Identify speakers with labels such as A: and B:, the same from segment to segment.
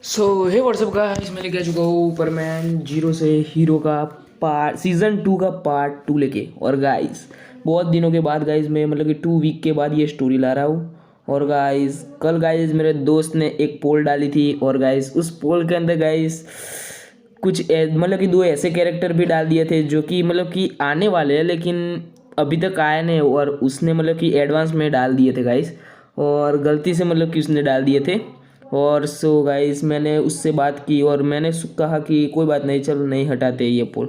A: सो हे WhatsApp guys, मैं लेके आ चुका हूँ सुपरमैन जीरो से हीरो का पार्ट सीज़न 2 का पार्ट 2 लेके। और गाइस बहुत दिनों के बाद गाइस मैं मतलब कि 2 वीक के बाद ये स्टोरी ला रहा हूँ। और गाइस कल गाइस मेरे दोस्त ने एक पोल डाली थी और गाइस उस पोल के अंदर गाइस कुछ मतलब कि दो ऐसे कैरेक्टर भी डाल दिए थे जो कि मतलब कि आने वाले हैं लेकिन अभी तक आए नहीं। और उसने मतलब कि एडवांस में डाल दिए थे गाइस, और गलती से मतलब कि उसने डाल दिए थे। और सो गाइस मैंने उससे बात की और मैंने कहा कि कोई बात नहीं, चलो नहीं हटाते ये पोल।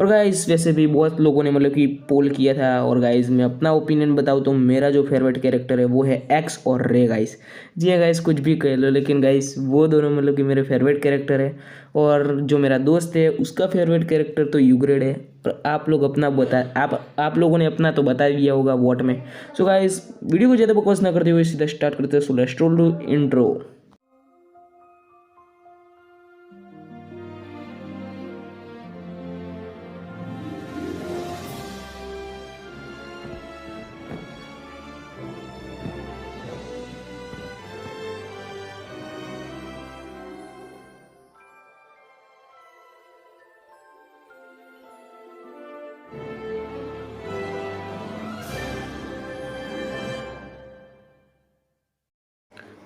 A: और गाइस वैसे भी बहुत लोगों ने मतलब कि पोल किया था। और गाइस मैं अपना ओपिनियन बताऊँ तो मेरा जो फेवरेट कैरेक्टर है वो है एक्स और रे गाइस। जी हाँ गाइस, कुछ भी कह लो लेकिन गाइस वो दोनों मतलब कि मेरे फेवरेट कैरेक्टर है। और जो मेरा दोस्त है उसका फेवरेट कैरेक्टर तो यूग्रेड है। और आप लोग अपना बता आप लोगों ने अपना तो बता दिया होगा वोट में। सो गाइस वीडियो को ज़्यादा बकवास ना करते हुए सीधा स्टार्ट करते हैं। So let's roll to intro.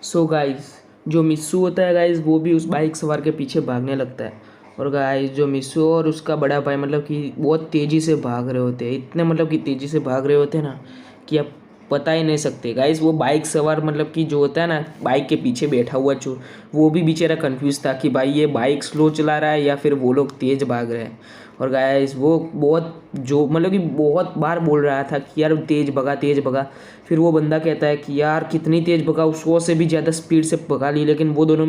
A: So guys जो मिस्सू होता है गाइस वो भी उस बाइक सवार के पीछे भागने लगता है। और गाइस जो मिस्सू और उसका बड़ा भाई मतलब कि बहुत तेज़ी से भाग रहे होते हैं, इतने मतलब कि तेज़ी से भाग रहे होते हैं ना कि आप बता ही नहीं सकते गाइस। वो बाइक सवार मतलब कि जो होता है ना बाइक के पीछे बैठा हुआ जो, वो भी बेचारा कंफ्यूज था कि भाई ये बाइक स्लो चला रहा है या फिर वो लोग तेज़ भाग रहे हैं। और गाइस वो बहुत जो मतलब कि बहुत बार बोल रहा था कि यार तेज़ भगा तेज़ भगा। फिर वो बंदा कहता है कि यार कितनी तेज़ भगा, उसको से भी ज़्यादा स्पीड से भगा ली लेकिन वो दोनों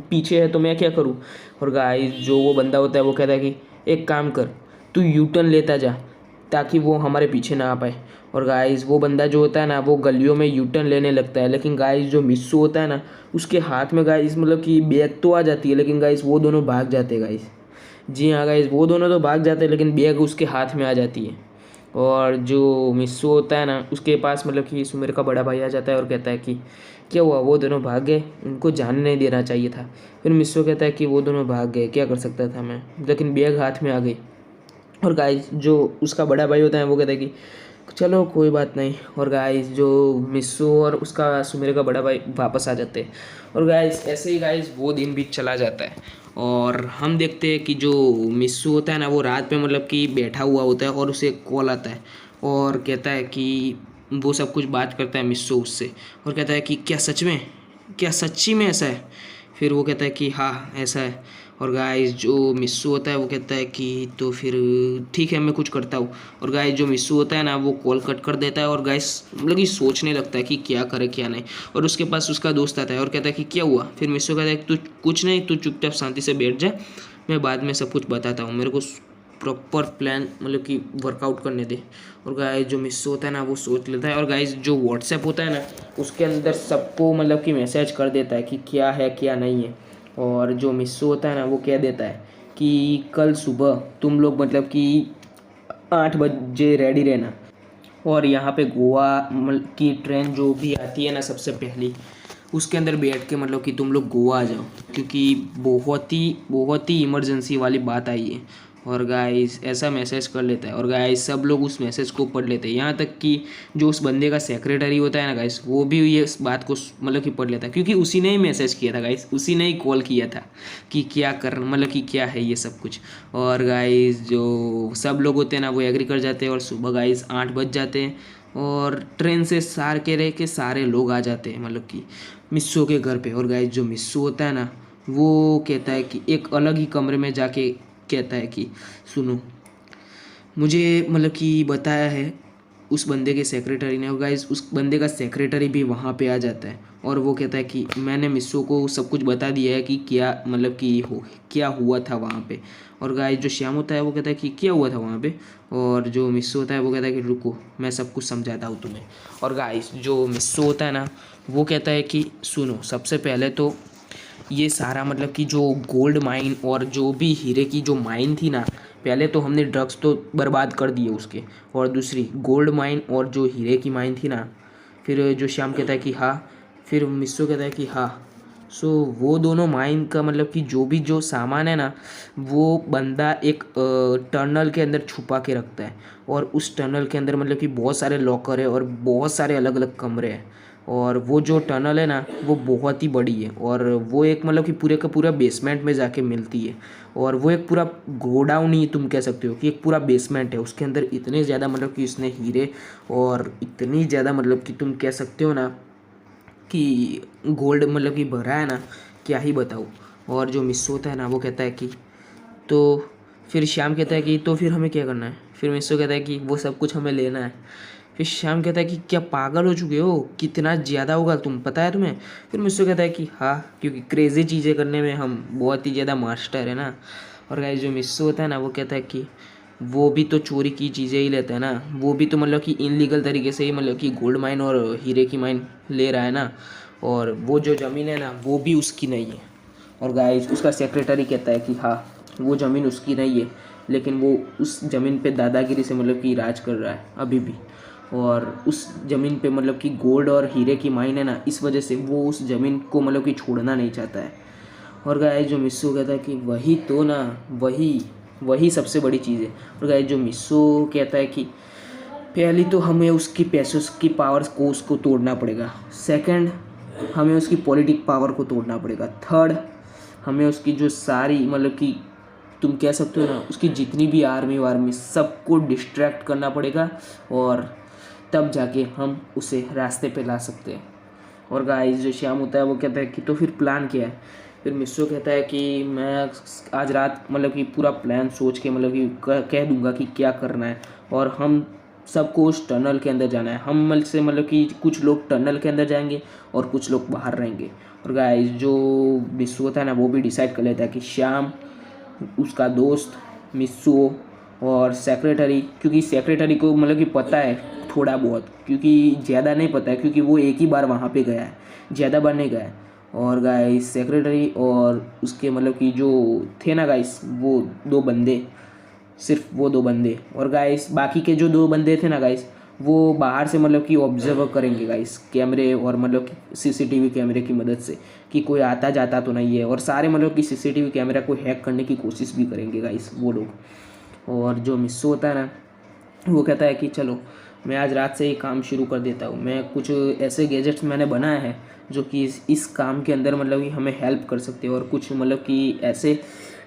A: पीछे है तो मैं क्या करूँ। और गाइस जो वो बंदा होता है वो कहता है कि एक काम कर, तू यू टर्न लेता जा ताकि वो हमारे पीछे ना आ पाए। और गाइस वो बंदा जो होता है ना वो गलियों में यू टर्न लेने लगता है, लेकिन गाइस जो मिस्सू होता है ना उसके हाथ में गाइस मतलब कि बैग तो आ जाती है लेकिन गाइस वो दोनों भाग जाते हैं गाइस। जी हाँ गाइस, वो दोनों तो भाग जाते हैं लेकिन बैग उसके हाथ में आ जाती है। और जो मिस्सू होता है ना उसके पास मतलब कि सुमेर का बड़ा भाई आ जाता है और कहता है कि क्या हुआ, वो दोनों भाग गए, उनको जाने नहीं देना चाहिए था। फिर मिस्सू कहता है कि वो दोनों भाग गए, क्या कर सकता था मैं, लेकिन बैग हाथ में आ गई। और गाइस जो उसका बड़ा भाई होता है वो कहता है कि चलो कोई बात नहीं। और गाइस जो मिस्सू और उसका सुमेर का बड़ा भाई वापस आ जाते हैं। और गाइस ऐसे ही गाइस वो दिन भी चला जाता है। और हम देखते हैं कि जो मिस्सू होता है ना वो रात पे मतलब कि बैठा हुआ होता है और उसे कॉल आता है और कहता है कि वो सब कुछ बात करता है मिस्सू उससे। और कहता है कि क्या सच में, क्या सच्ची में ऐसा है। फिर वो कहता है कि हाँ ऐसा है। और गाइस जो मिस्सू होता है वो कहता है कि तो फिर ठीक है मैं कुछ करता हूँ। और गाइस जो मिस्सू होता है ना वो कॉल कट कर देता है और गाइस मतलब कि सोचने लगता है कि क्या करे क्या नहीं। और उसके पास उसका दोस्त आता है और कहता है कि क्या हुआ। फिर मिस्सू कहता है कि तू कुछ नहीं, तू चुपचाप शांति से बैठ जा, मैं बाद में सब कुछ बताता हूँ, मेरे को प्रॉपर प्लान मतलब कि वर्कआउट करने दे। और गाइस जो मिस्सू होता है ना वो सोच लेता है। और गाइस जो व्हाट्सएप होता है ना उसके अंदर सबको मतलब कि मैसेज कर देता है कि क्या है क्या नहीं है। और जो मिस्सू होता है ना वो कह देता है कि कल सुबह तुम लोग मतलब कि 8 बजे रेडी रहना। और यहाँ पे गोवा की ट्रेन जो भी आती है ना सबसे पहली, उसके अंदर बैठ के मतलब कि तुम लोग गोवा आ जाओ, क्योंकि बहुत ही इमरजेंसी वाली बात आई है। और गाइस ऐसा मैसेज कर लेता है और गाइस सब लोग उस मैसेज को पढ़ लेते हैं, यहाँ तक कि जो उस बंदे का सेक्रेटरी होता है ना गाइस वो भी ये इस बात को मतलब कि पढ़ लेता है, क्योंकि उसी ने ही मैसेज किया था गाइस, उसी ने ही कॉल किया था कि क्या कर मतलब कि क्या है ये सब कुछ। और गाइस जो सब लोग होते हैं ना वो एग्री कर जाते हैं और सुबह गाइस 8 बज जाते हैं और ट्रेन से सार के रह के सारे लोग आ जाते हैं मतलब कि मिस्सू के घर पे। और गाइस जो मिस्सू होता है ना वो कहता है कि एक अलग ही कमरे में जाके कहता है कि सुनो, मुझे मतलब कि बताया है उस बंदे के सेक्रेटरी ने। और गाइस उस बंदे का सेक्रेटरी भी वहाँ पे आ जाता है और वो कहता है कि मैंने मिस्सू को सब कुछ बता दिया है कि क्या मतलब कि क्या हुआ था वहाँ पे। और गाइस जो श्याम होता है वो कहता है कि क्या हुआ था वहाँ पे। और जो मिस्सू होता है वो कहता है कि रुको मैं सब कुछ समझाता हूँ तुम्हें। और गाइस जो मिस्सू होता है ना वो कहता है कि सुनो, सबसे पहले तो ये सारा मतलब कि जो गोल्ड माइन और जो भी हीरे की जो माइन थी ना, पहले तो हमने ड्रग्स तो बर्बाद कर दिए उसके, और दूसरी गोल्ड माइन और जो हीरे की माइन थी ना। फिर जो श्याम कहता है कि हाँ, फिर मिस्सू कहता है कि हाँ सो वो दोनों माइन का मतलब कि जो सामान है ना, वो बंदा एक टनल के अंदर छुपा के रखता है। और उस टनल के अंदर मतलब कि बहुत सारे लॉकर है और बहुत सारे अलग अलग कमरे हैं। और वो जो टनल है ना, वो बहुत ही बड़ी है और वो एक मतलब कि पूरे का पूरा बेसमेंट में जाके मिलती है। और वो एक पूरा गोडाउन ही तुम कह सकते हो कि एक पूरा बेसमेंट है। उसके अंदर इतने ज़्यादा मतलब कि उसने हीरे और इतनी ज़्यादा मतलब कि तुम कह सकते हो ना कि गोल्ड मतलब कि भरा है ना, क्या ही बताऊँ। और जो मिस्सू होता है ना, वो कहता है कि तो फिर श्याम कहता है कि तो फिर हमें क्या करना है। फिर मिस्सू कहता है कि वो सब कुछ हमें लेना है। फिर श्याम कहता है कि क्या पागल हो चुके हो, कितना ज़्यादा होगा तुम, पता है तुम्हें। फिर मिस्सू कहता है कि हाँ, क्योंकि क्रेज़ी चीज़ें करने में हम बहुत ही ज़्यादा मास्टर है ना। और गाइस जो मिस्सू होता है ना, वो कहता है कि वो भी तो चोरी की चीज़ें ही लेता है ना, वो भी तो मतलब कि इनलीगल तरीके से ही मतलब कि गोल्ड माइन और हीरे की माइन ले रहा है ना। और वो जो ज़मीन है ना, वो भी उसकी नहीं है। और गाइस उसका सेक्रेटरी कहता है कि हाँ, वो ज़मीन उसकी नहीं है, लेकिन वो उस ज़मीन पे दादागिरी से मतलब कि राज कर रहा है अभी भी। और उस ज़मीन पे मतलब कि गोल्ड और हीरे की माइन है ना, इस वजह से वो उस ज़मीन को मतलब कि छोड़ना नहीं चाहता है। और गाइस जो मिस्सू कहता है कि वही तो ना, वही वही सबसे बड़ी चीज़ है। और गाइस जो मिस्सू कहता है कि पहली तो हमें उसकी पैसों की पावर्स को उसको तोड़ना पड़ेगा। सेकंड, हमें उसकी पॉलिटिक पावर को तोड़ना पड़ेगा। थर्ड, हमें उसकी जो सारी मतलब कि तुम कह सकते हो ना, उसकी जितनी भी आर्मी वार्मी सबको डिस्ट्रैक्ट करना पड़ेगा। और तब जाके हम उसे रास्ते पे ला सकते हैं। और गाइस जो श्याम होता है, वो कहता है कि तो फिर प्लान क्या है। फिर मिस्सू कहता है कि मैं आज रात मतलब कि पूरा प्लान सोच के मतलब कि कह दूंगा कि क्या करना है। और हम सबको उस टनल के अंदर जाना है। हम से मतलब कि कुछ लोग टनल के अंदर जाएंगे और कुछ लोग बाहर रहेंगे। और गाइस जो मिस्सू होता है ना, वो भी डिसाइड कर लेता है कि श्याम, उसका दोस्त मिस्सू और सेक्रेटरी, क्योंकि सेक्रेटरी को मतलब कि पता है थोड़ा बहुत, क्योंकि ज़्यादा नहीं पता है क्योंकि वो एक ही बार वहाँ पे गया है, ज़्यादा बार नहीं गया है। और गाइस सेक्रेटरी और उसके मतलब कि जो थे ना गाइस, वो दो बंदे, सिर्फ वो दो बंदे। और गाइस बाकी के जो दो बंदे थे ना गाइस, वो बाहर से मतलब कि ऑब्जर्व करेंगे गाइस, कैमरे और मतलब कि सीसीटीवी कैमरे की मदद से, कि कोई आता जाता तो नहीं है। और सारे मतलब कि सीसीटीवी कैमरा को हैक करने की कोशिश भी करेंगे गाइस वो लोग। और जो मिस्सू होता है ना, वो कहता है कि चलो मैं आज रात से ही काम शुरू कर देता हूँ। मैं कुछ ऐसे गैजेट्स मैंने बनाए हैं जो कि इस काम के अंदर मतलब कि हमें हेल्प कर सकते हैं। और कुछ मतलब कि ऐसे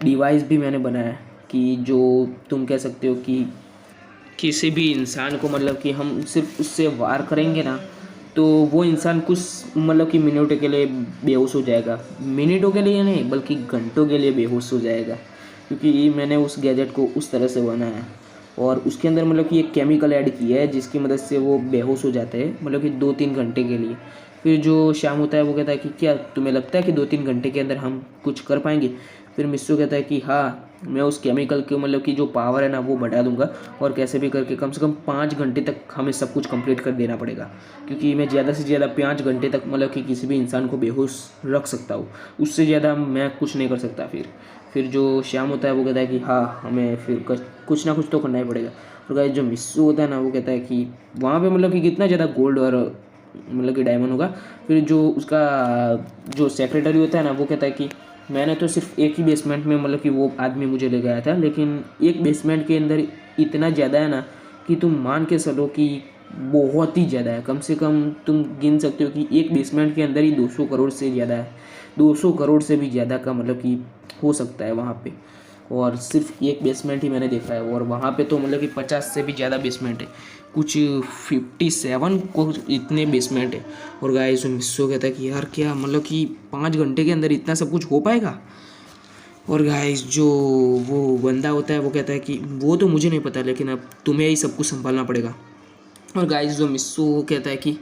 A: डिवाइस भी मैंने बनाया है कि जो तुम कह सकते हो कि किसी भी इंसान को मतलब कि हम सिर्फ उससे वार करेंगे ना, तो वो इंसान कुछ मतलब कि मिनटों के लिए बेहोश हो जाएगा। मिनटों के लिए नहीं, बल्कि घंटों के लिए बेहोश हो जाएगा, क्योंकि मैंने उस गैजेट को उस तरह से बनाया है। और उसके अंदर मतलब कि एक केमिकल ऐड किया है जिसकी मदद से वो बेहोश हो जाते हैं मतलब कि 2-3 घंटे के लिए। फिर जो शाम होता है, वो कहता है कि क्या तुम्हें लगता है कि 2-3 घंटे के अंदर हम कुछ कर पाएंगे। फिर मिस्सू कहता है कि हाँ, मैं उस केमिकल के मतलब कि जो पावर है ना, वो बढ़ा दूंगा। और कैसे भी करके कम से कम 5 घंटे तक हमें सब कुछ कंप्लीट कर देना पड़ेगा, क्योंकि मैं ज़्यादा से ज़्यादा 5 घंटे तक मतलब कि किसी भी इंसान को बेहोश रख सकता हूँ। उससे ज़्यादा मैं कुछ नहीं कर सकता। फिर जो श्याम होता है, वो कहता है कि हाँ, हमें फिर कुछ ना कुछ तो करना ही पड़ेगा। और गाइस जो मिस्सू होता है ना, वो कहता है कि वहाँ पे मतलब कि कितना ज़्यादा गोल्ड और मतलब कि डायमंड होगा। फिर जो उसका जो सेक्रेटरी होता है ना, वो कहता है कि मैंने तो सिर्फ एक ही बेसमेंट में मतलब कि वो आदमी मुझे ले गया था, लेकिन एक बेसमेंट के अंदर इतना ज़्यादा है ना कि तुम मान के चलो कि बहुत ही ज़्यादा है। कम से कम तुम गिन सकते हो कि एक बेसमेंट के अंदर ही 200 करोड़ से ज़्यादा है। 200 करोड़ से भी ज़्यादा का मतलब कि हो सकता है वहाँ पे। और सिर्फ एक बेसमेंट ही मैंने देखा है, और वहाँ पे तो मतलब कि 50 से भी ज़्यादा बेसमेंट है, कुछ 57 को इतने बेसमेंट है। और गाइस मिस्सू कहता है कि यार क्या मतलब कि 5 घंटे के अंदर इतना सब कुछ हो पाएगा। और गाइस जो वो बंदा होता है, वो कहता है कि वो तो मुझे नहीं पता, लेकिन अब तुम्हें ही सब कुछ संभालना पड़ेगा। और गाइस जो मिस्सू कहता है कि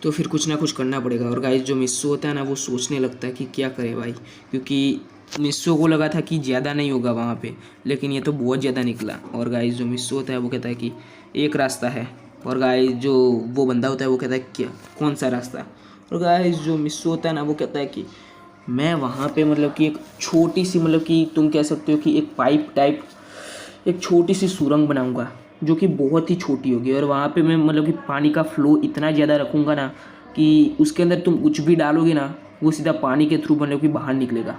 A: तो फिर कुछ ना कुछ करना पड़ेगा। और गाइस जो मिस्सू होता है ना, वो सोचने लगता है कि क्या करे भाई, क्योंकि मिस्सू को लगा था कि ज़्यादा नहीं होगा वहाँ पे, लेकिन ये तो बहुत ज़्यादा निकला। और गाइस जो मिस्सू होता है, वो कहता है कि एक रास्ता है। और गाइस जो वो बंदा होता है, वो कहता है क्या, कौन सा रास्ता। और गाइस जो मिस्सू होता है ना, वो कहता है कि मैं वहाँ पे मतलब कि एक छोटी सी मतलब कि तुम कह सकते हो कि एक पाइप टाइप, एक छोटी सी सुरंग बनाऊंगा जो कि बहुत ही छोटी होगी। और वहाँ पे मैं मतलब कि पानी का फ्लो इतना ज़्यादा रखूँगा ना, कि उसके अंदर तुम कुछ भी डालोगे ना वो सीधा पानी के थ्रू मतलब कि बाहर निकलेगा।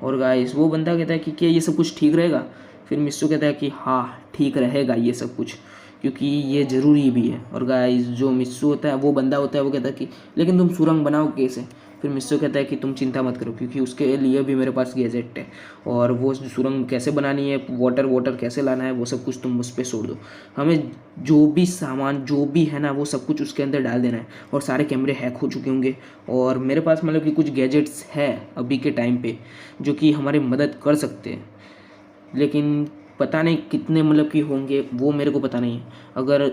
A: और गाइस वो बंदा कहता है कि क्या ये सब कुछ ठीक रहेगा? फिर मिस्सू कहता है कि हाँ ठीक रहेगा ये सब कुछ, क्योंकि ये ज़रूरी भी है। और गाइस जो मिस्सू होता है वो बंदा होता है वो कहता है कि लेकिन तुम सुरंग बनाओ कैसे? फिर मिस्सू कहता है कि तुम चिंता मत करो, क्योंकि उसके लिए भी मेरे पास गैजेट है, और वो सुरंग कैसे बनानी है, वाटर कैसे लाना है, वो सब कुछ तुम उस पर छोड़ दो। हमें जो भी सामान जो भी है ना वो सब कुछ उसके अंदर डाल देना है। और सारे कैमरे हैक हो चुके होंगे, और मेरे पास मतलब कि कुछ गैजेट्स है अभी के टाइम पे जो कि हमारी मदद कर सकते हैं, लेकिन पता नहीं कितने मतलब कि होंगे वो मेरे को पता नहीं है। अगर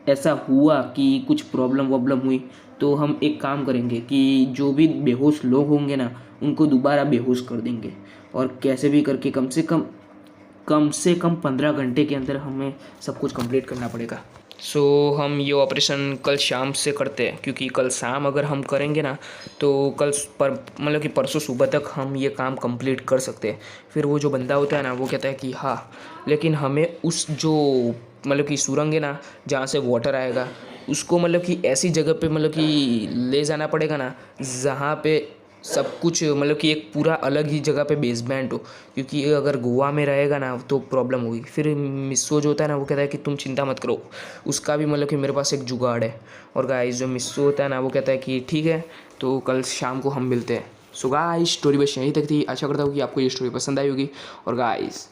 A: ऐसा हुआ कि कुछ प्रॉब्लम वॉब्लम हुई तो हम एक काम करेंगे कि जो भी बेहोश लोग होंगे ना उनको दोबारा बेहोश कर देंगे, और कैसे भी करके कम से कम 15 घंटे के अंदर हमें सब कुछ कंप्लीट करना पड़ेगा। सो हम ये ऑपरेशन कल शाम से करते हैं, क्योंकि कल शाम अगर हम करेंगे ना तो कल पर मतलब कि परसों सुबह तक हम ये काम कंप्लीट कर सकते हैं। फिर वो जो बंदा होता है ना वो कहता है कि हाँ लेकिन हमें उस जो मतलब कि सुरंग है ना जहाँ से वाटर आएगा उसको मतलब कि ऐसी जगह पे मतलब कि ले जाना पड़ेगा ना जहाँ पे सब कुछ मतलब कि एक पूरा अलग ही जगह पे बेसमेंट हो, क्योंकि अगर गोवा में रहेगा ना तो प्रॉब्लम होगी। फिर मिस्सो जो होता है ना वो कहता है कि तुम चिंता मत करो, उसका भी मतलब कि मेरे पास एक जुगाड़ है। और गाइस जो मिस्सो होता है ना वो कहता है कि ठीक है तो कल शाम को हम मिलते हैं। सो गाइस स्टोरी बस यहीं तक थी, आशा करता हूँ कि आपको ये स्टोरी पसंद आई होगी। और गाइस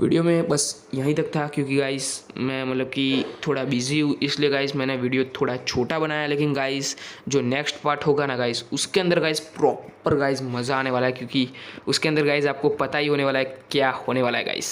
A: वीडियो में बस यहीं तक था, क्योंकि गाइस मैं मतलब कि थोड़ा बिजी हूँ इसलिए गाइस मैंने वीडियो थोड़ा छोटा बनाया। लेकिन गाइस जो नेक्स्ट पार्ट होगा ना गाइस उसके अंदर गाइस प्रॉपर गाइस मज़ा आने वाला है, क्योंकि उसके अंदर गाइस आपको पता ही होने वाला है क्या होने वाला है गाइस।